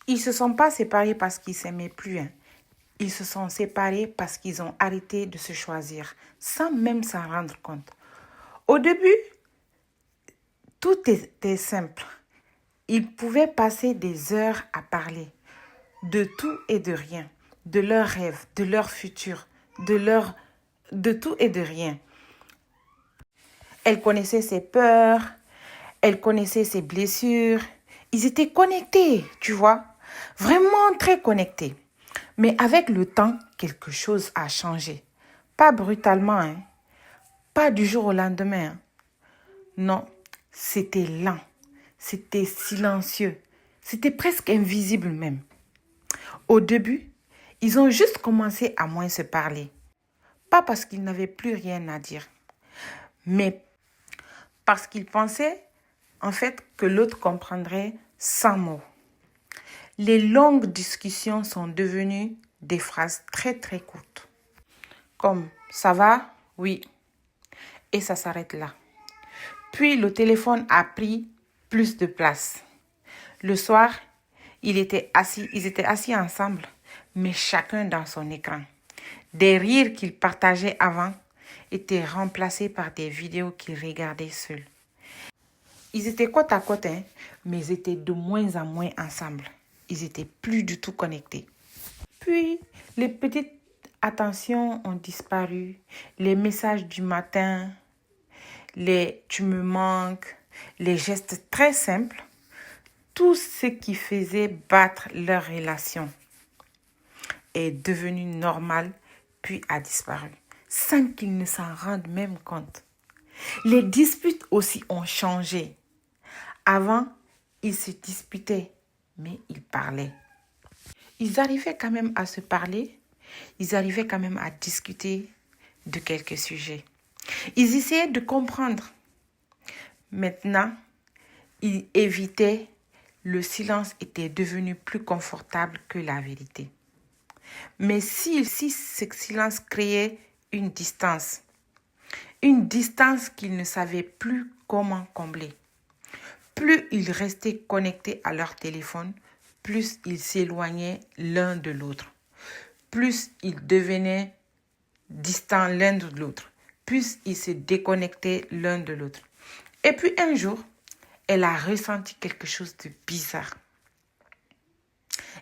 Ils ne se sont pas séparés parce qu'ils ne s'aimaient plus, hein. Ils se sont séparés parce qu'ils ont arrêté de se choisir, sans même s'en rendre compte. Au début, tout était simple. Ils pouvaient passer des heures à parler de tout et de rien, de leurs rêves, de leur futur, de tout et de rien. Elle connaissait ses peurs, elle connaissait ses blessures. Ils étaient connectés, tu vois, vraiment très connectés. Mais avec le temps, quelque chose a changé. Pas brutalement, hein. Pas du jour au lendemain, hein. Non, c'était lent, c'était silencieux, c'était presque invisible même. Au début, ils ont juste commencé à moins se parler. Pas parce qu'ils n'avaient plus rien à dire, mais parce qu'ils pensaient en fait que l'autre comprendrait sans mots. Les longues discussions sont devenues des phrases très très courtes. Comme ça va? Oui. Et ça s'arrête là. Puis le téléphone a pris plus de place. Le soir, ils étaient assis ensemble, mais chacun dans son écran. Des rires qu'ils partageaient avant étaient remplacés par des vidéos qu'ils regardaient seuls. Ils étaient côte à côte, hein, mais ils étaient de moins en moins ensemble. Ils étaient plus du tout connectés. Puis, les petites attentions ont disparu. Les messages du matin, les tu me manques, les gestes très simples, tout ce qui faisait battre leur relation est devenu normal puis a disparu, sans qu'ils ne s'en rendent même compte. Les disputes aussi ont changé. Avant, ils se disputaient, mais ils parlaient. Ils arrivaient quand même à se parler, ils arrivaient quand même à discuter de quelques sujets. Ils essayaient de comprendre. Maintenant, ils évitaient, le silence était devenu plus confortable que la vérité. Mais si ce silence créait une distance qu'ils ne savaient plus comment combler. Plus ils restaient connectés à leur téléphone, plus ils s'éloignaient l'un de l'autre. Plus ils devenaient distants l'un de l'autre. Plus ils se déconnectaient l'un de l'autre. Et puis un jour, elle a ressenti quelque chose de bizarre.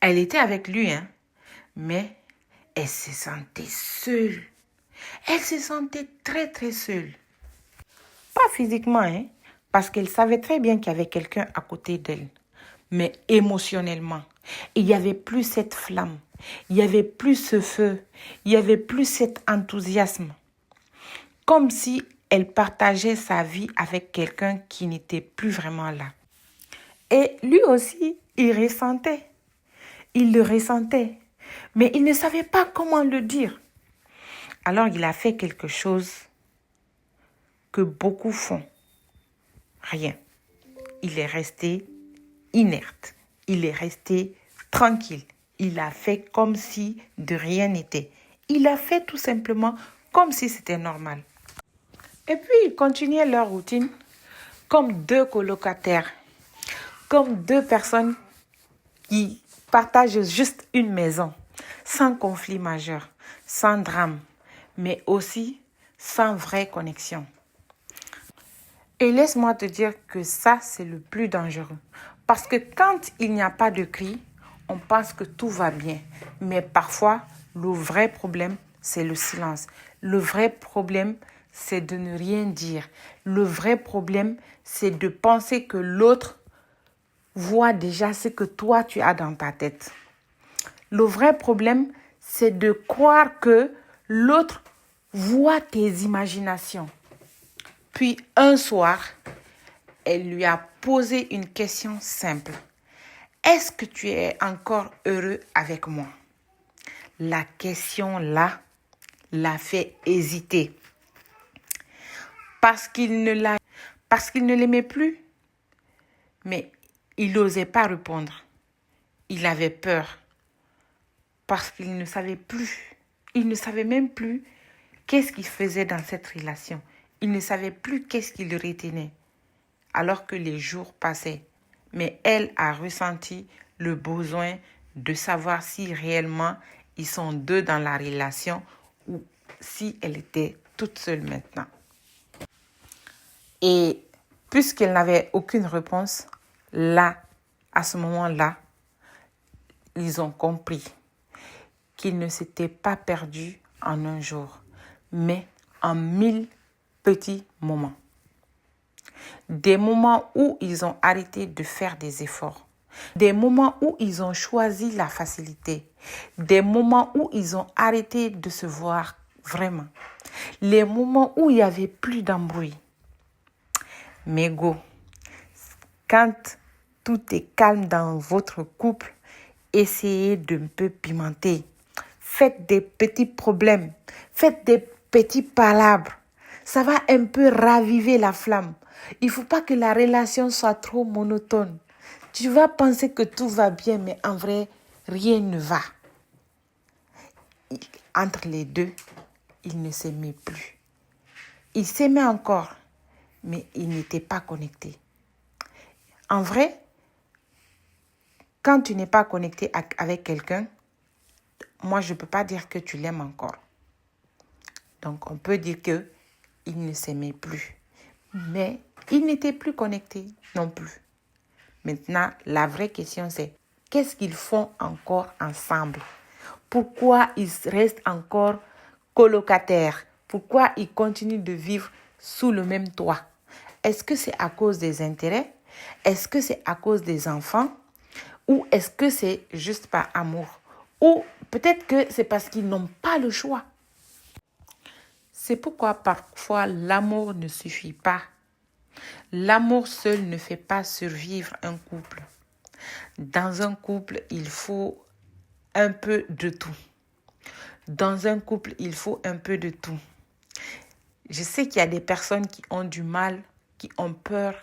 Elle était avec lui, hein, mais elle se sentait seule. Elle se sentait très très seule. Pas physiquement, hein, parce qu'elle savait très bien qu'il y avait quelqu'un à côté d'elle. Mais émotionnellement, il n'y avait plus cette flamme, il n'y avait plus ce feu, il n'y avait plus cet enthousiasme. Comme si elle partageait sa vie avec quelqu'un qui n'était plus vraiment là. Et lui aussi, il le ressentait, mais il ne savait pas comment le dire. Alors il a fait quelque chose que beaucoup font. Rien. Il est resté inerte. Il est resté tranquille. Il a fait comme si de rien n'était. Il a fait tout simplement comme si c'était normal. Et puis, ils continuaient leur routine comme deux colocataires, comme deux personnes qui partagent juste une maison, sans conflit majeur, sans drame, mais aussi sans vraie connexion. Et laisse-moi te dire que ça, c'est le plus dangereux. Parce que quand il n'y a pas de cri, on pense que tout va bien. Mais parfois, le vrai problème, c'est le silence. Le vrai problème, c'est de ne rien dire. Le vrai problème, c'est de penser que l'autre voit déjà ce que toi, tu as dans ta tête. Le vrai problème, c'est de croire que l'autre voit tes imaginations. Puis un soir, elle lui a posé une question simple. Est-ce que tu es encore heureux avec moi? La question là l'a fait hésiter. Parce qu'il ne l'aimait plus. Mais il n'osait pas répondre. Il avait peur. Parce qu'il ne savait plus. Il ne savait même plus qu'est-ce qu'il faisait dans cette relation. Il ne savait plus qu'est-ce qui le retenait. Alors que les jours passaient. Mais elle a ressenti le besoin de savoir si réellement ils sont deux dans la relation ou si elle était toute seule maintenant. Et puisqu'elle n'avait aucune réponse, là, à ce moment-là, ils ont compris qu'ils ne s'étaient pas perdus en un jour, mais en 1000 petits moments. Des moments où ils ont arrêté de faire des efforts. Des moments où ils ont choisi la facilité. Des moments où ils ont arrêté de se voir vraiment. Les moments où il n'y avait plus d'embrouille. Mais go, quand tout est calme dans votre couple, essayez de un peu pimenter. Faites des petits problèmes. Faites des petits palabres. Ça va un peu raviver la flamme. Il ne faut pas que la relation soit trop monotone. Tu vas penser que tout va bien, mais en vrai, rien ne va. Entre les deux, ils ne s'aimaient plus. Ils s'aimaient encore, mais ils n'étaient pas connectés. En vrai, quand tu n'es pas connecté avec quelqu'un, moi, je ne peux pas dire que tu l'aimes encore. Donc, on peut dire qu'ils ne s'aimaient plus. Mais ils n'étaient plus connectés non plus. Maintenant, la vraie question, c'est qu'est-ce qu'ils font encore ensemble? Pourquoi ils restent encore colocataires? Pourquoi ils continuent de vivre sous le même toit? Est-ce que c'est à cause des intérêts? Est-ce que c'est à cause des enfants? Ou est-ce que c'est juste par amour? Ou peut-être que c'est parce qu'ils n'ont pas le choix. C'est pourquoi parfois l'amour ne suffit pas. L'amour seul ne fait pas survivre un couple. Dans un couple, il faut un peu de tout. Dans un couple, il faut un peu de tout. Je sais qu'il y a des personnes qui ont du mal, qui ont peur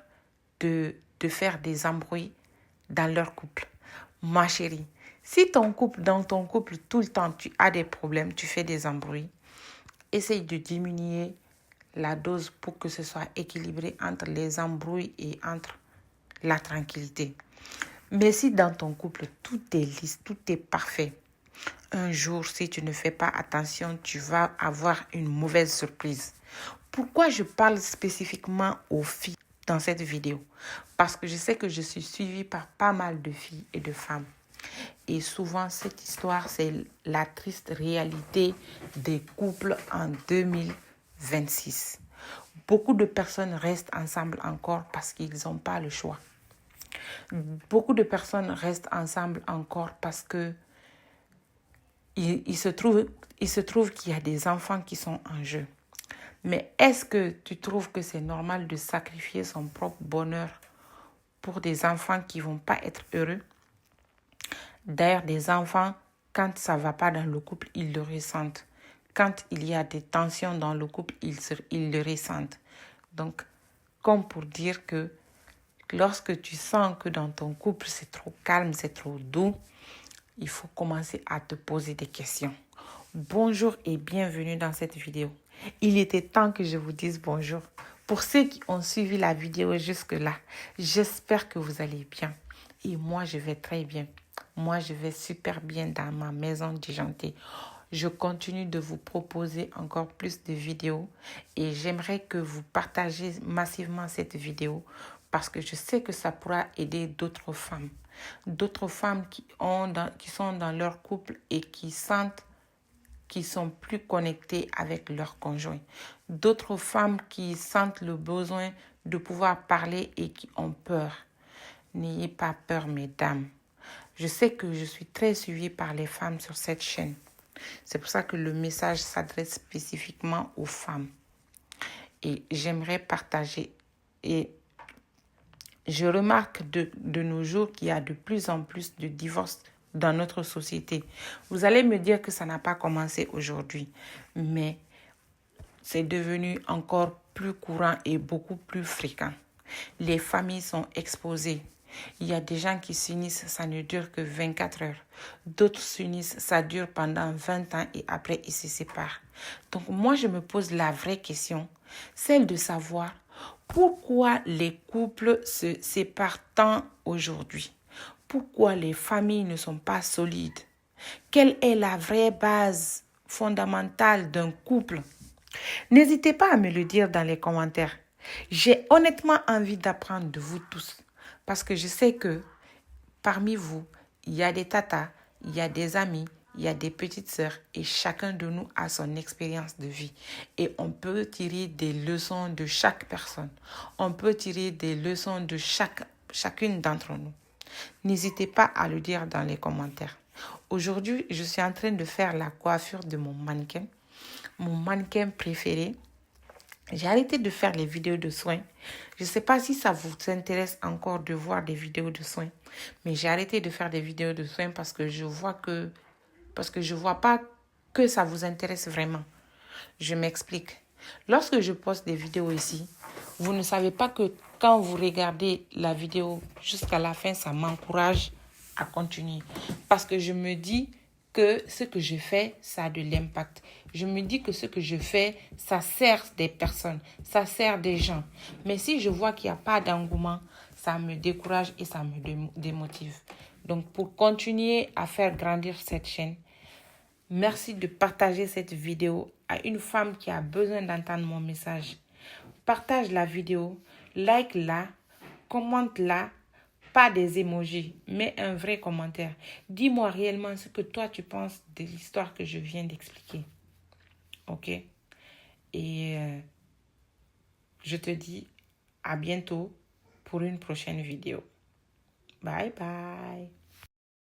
de faire des embrouilles dans leur couple. Ma chérie, si dans ton couple, tout le temps, tu as des problèmes, tu fais des embrouilles, essaye de diminuer la dose pour que ce soit équilibré entre les embrouilles et entre la tranquillité. Mais si dans ton couple, tout est lisse, tout est parfait, un jour, si tu ne fais pas attention, tu vas avoir une mauvaise surprise. Pourquoi je parle spécifiquement aux filles dans cette vidéo? Parce que je sais que je suis suivie par pas mal de filles et de femmes. Et souvent, cette histoire, c'est la triste réalité des couples en 2026. Beaucoup de personnes restent ensemble encore parce qu'ils n'ont pas le choix. Beaucoup de personnes restent ensemble encore parce que il se trouve qu'il y a des enfants qui sont en jeu. Mais est-ce que tu trouves que c'est normal de sacrifier son propre bonheur pour des enfants qui ne vont pas être heureux? D'ailleurs, des enfants, quand ça ne va pas dans le couple, ils le ressentent. Quand il y a des tensions dans le couple, ils le ressentent. Donc, comme pour dire que lorsque tu sens que dans ton couple, c'est trop calme, c'est trop doux, il faut commencer à te poser des questions. Bonjour et bienvenue dans cette vidéo. Il était temps que je vous dise bonjour. Pour ceux qui ont suivi la vidéo jusque-là, j'espère que vous allez bien. Et moi, je vais très bien. Moi, je vais super bien dans ma maison déjantée. Je continue de vous proposer encore plus de vidéos et j'aimerais que vous partagez massivement cette vidéo parce que je sais que ça pourra aider d'autres femmes. D'autres femmes qui sont dans leur couple et qui sentent qu'ils sont plus connectés avec leur conjoint. D'autres femmes qui sentent le besoin de pouvoir parler et qui ont peur. N'ayez pas peur, mesdames. Je sais que je suis très suivie par les femmes sur cette chaîne. C'est pour ça que le message s'adresse spécifiquement aux femmes. Et j'aimerais partager. Et je remarque de nos jours qu'il y a de plus en plus de divorces dans notre société. Vous allez me dire que ça n'a pas commencé aujourd'hui, mais c'est devenu encore plus courant et beaucoup plus fréquent. Les familles sont exposées. Il y a des gens qui s'unissent, ça ne dure que 24 heures. D'autres s'unissent, ça dure pendant 20 ans et après ils se séparent. Donc moi, je me pose la vraie question, celle de savoir pourquoi les couples se séparent tant aujourd'hui. pourquoi les familles ne sont pas solides. Quelle est la vraie base fondamentale d'un couple? N'hésitez pas à me le dire dans les commentaires. J'ai honnêtement envie d'apprendre de vous tous parce que je sais que parmi vous, il y a des tatas, il y a des amis, il y a des petites sœurs et chacun de nous a son expérience de vie. Et on peut tirer des leçons de chaque personne. On peut tirer des leçons de chacune d'entre nous. N'hésitez pas à le dire dans les commentaires. Aujourd'hui, je suis en train de faire la coiffure de mon mannequin préféré. J'ai arrêté de faire les vidéos de soins. Je ne sais pas si ça vous intéresse encore de voir des vidéos de soins. Mais j'ai arrêté de faire des vidéos de soins parce que je vois pas que ça vous intéresse vraiment. Je m'explique. Lorsque je poste des vidéos ici, vous ne savez pas que quand vous regardez la vidéo jusqu'à la fin, ça m'encourage à continuer. Parce que je me dis que ce que je fais, ça a de l'impact. Je me dis que ce que je fais, ça sert des personnes, ça sert des gens. Mais si je vois qu'il n'y a pas d'engouement, ça me décourage et ça me démotive. Donc, pour continuer à faire grandir cette chaîne, merci de partager cette vidéo à une femme qui a besoin d'entendre mon message. Partage la vidéo, like-la, commente-la, pas des emojis, mais un vrai commentaire. Dis-moi réellement ce que toi tu penses de l'histoire que je viens d'expliquer. Ok? Et je te dis à bientôt pour une prochaine vidéo. Bye bye.